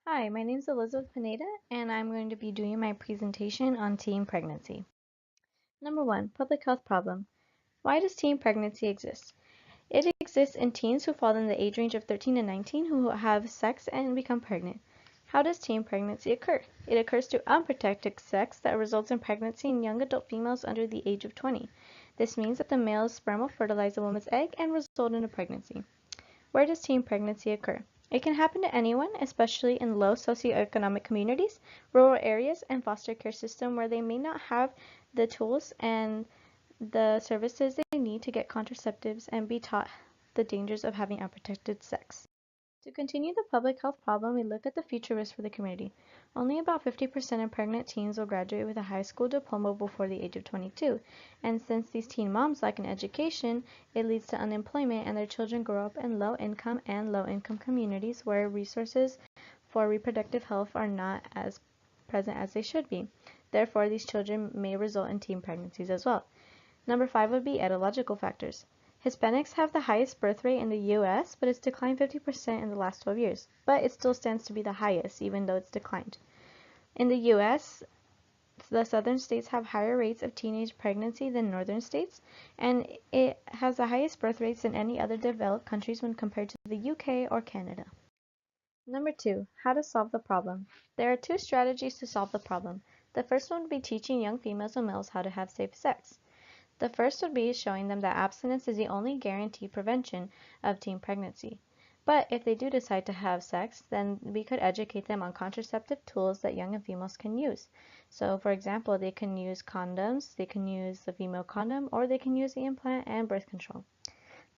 Hi, my name is Elizabeth Pineda, and I'm going to be doing my presentation on teen pregnancy. Number one, public health problem. Why does teen pregnancy exist? It exists in teens who fall in the age range of 13 to 19 who have sex and become pregnant. How does teen pregnancy occur? It occurs through unprotected sex that results in pregnancy in young adult females under the age of 20. This means that the male's sperm will fertilize the woman's egg and result in a pregnancy. Where does teen pregnancy occur? It can happen to anyone, especially in low socioeconomic communities, rural areas, and foster care systems where they may not have the tools and the services they need to get contraceptives and be taught the dangers of having unprotected sex. To continue the public health problem, we look at the future risks for the community. Only about 50% of pregnant teens will graduate with a high school diploma before the age of 22. And since these teen moms lack an education, it leads to unemployment and their children grow up in low income and low income communities where resources for reproductive health are not as present as they should be. Therefore, these children may result in teen pregnancies as well. Number 5 would be etiological factors. Hispanics have the highest birth rate in the U.S., but it's declined 50% in the last 12 years. But it still stands to be the highest, even though it's declined. In the U.S., the southern states have higher rates of teenage pregnancy than northern states, and it has the highest birth rates than any other developed countries when compared to the UK or Canada. Number 2, how to solve the problem. There are two strategies to solve the problem. The first one would be teaching young females and males how to have safe sex. The first would be showing them that abstinence is the only guaranteed prevention of teen pregnancy. But if they do decide to have sex, then we could educate them on contraceptive tools that young and females can use. So, for example, they can use condoms, they can use the female condom, or they can use the implant and birth control.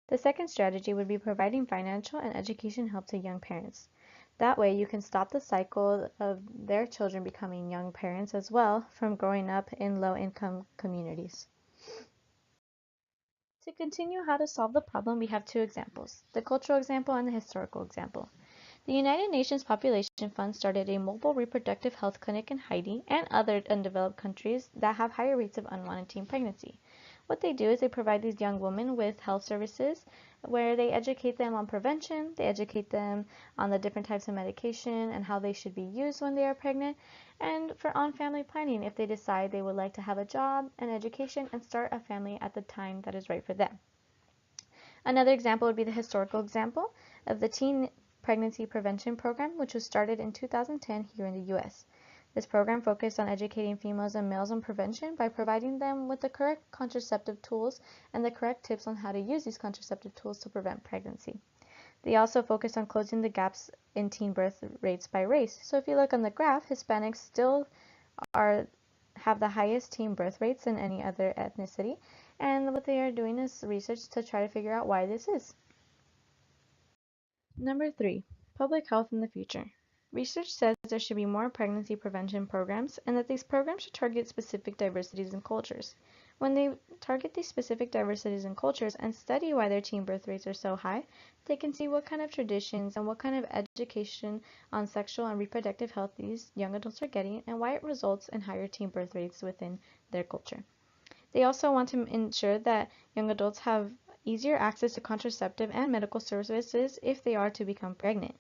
The second strategy would be providing financial and education help to young parents. That way, you can stop the cycle of their children becoming young parents as well from growing up in low-income communities. To continue how to solve the problem, we have two examples, the cultural example and the historical example. The United Nations Population Fund started a mobile reproductive health clinic in Haiti and other undeveloped countries that have higher rates of unwanted teen pregnancy. What they do is they provide these young women with health services where they educate them on prevention, they educate them on the different types of medication and how they should be used when they are pregnant, and on family planning if they decide they would like to have a job, an education, and start a family at the time that is right for them. Another example would be the historical example of the Teen Pregnancy Prevention Program, which was started in 2010 here in the U.S. This program focused on educating females and males on prevention by providing them with the correct contraceptive tools and the correct tips on how to use these contraceptive tools to prevent pregnancy. They also focused on closing the gaps in teen birth rates by race. So if you look on the graph, Hispanics still have the highest teen birth rates than any other ethnicity, and what they are doing is research to try to figure out why this is. Number 3, public health in the future. Research says there should be more pregnancy prevention programs and that these programs should target specific diversities and cultures. When they target these specific diversities and cultures and study why their teen birth rates are so high, they can see what kind of traditions and what kind of education on sexual and reproductive health these young adults are getting and why it results in higher teen birth rates within their culture. They also want to ensure that young adults have easier access to contraceptive and medical services if they are to become pregnant.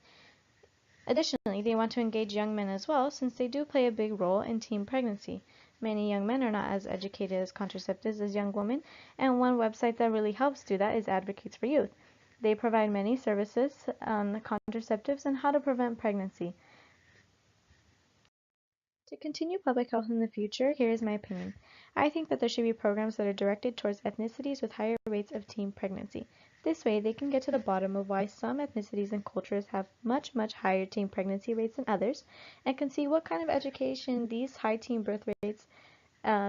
Additionally, they want to engage young men as well, since they do play a big role in teen pregnancy. Many young men are not as educated as contraceptives as young women, and one website that really helps do that is Advocates for Youth. They provide many services on contraceptives and how to prevent pregnancy. To continue public health in the future, here is my opinion. I think that there should be programs that are directed towards ethnicities with higher rates of teen pregnancy. This way, they can get to the bottom of why some ethnicities and cultures have much higher teen pregnancy rates than others, and can see what kind of education these high teen birth rates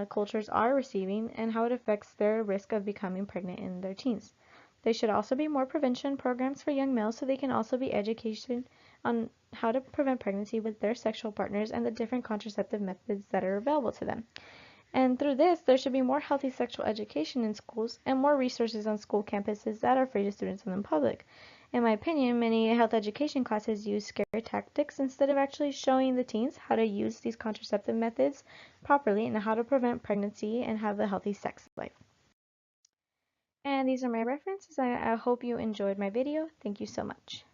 cultures are receiving and how it affects their risk of becoming pregnant in their teens. There should also be more prevention programs for young males so they can also be education on how to prevent pregnancy with their sexual partners and the different contraceptive methods that are available to them. And through this, there should be more healthy sexual education in schools and more resources on school campuses that are free to students and the public. In my opinion, many health education classes use scare tactics instead of actually showing the teens how to use these contraceptive methods properly and how to prevent pregnancy and have a healthy sex life. And these are my references. I hope you enjoyed my video. Thank you so much.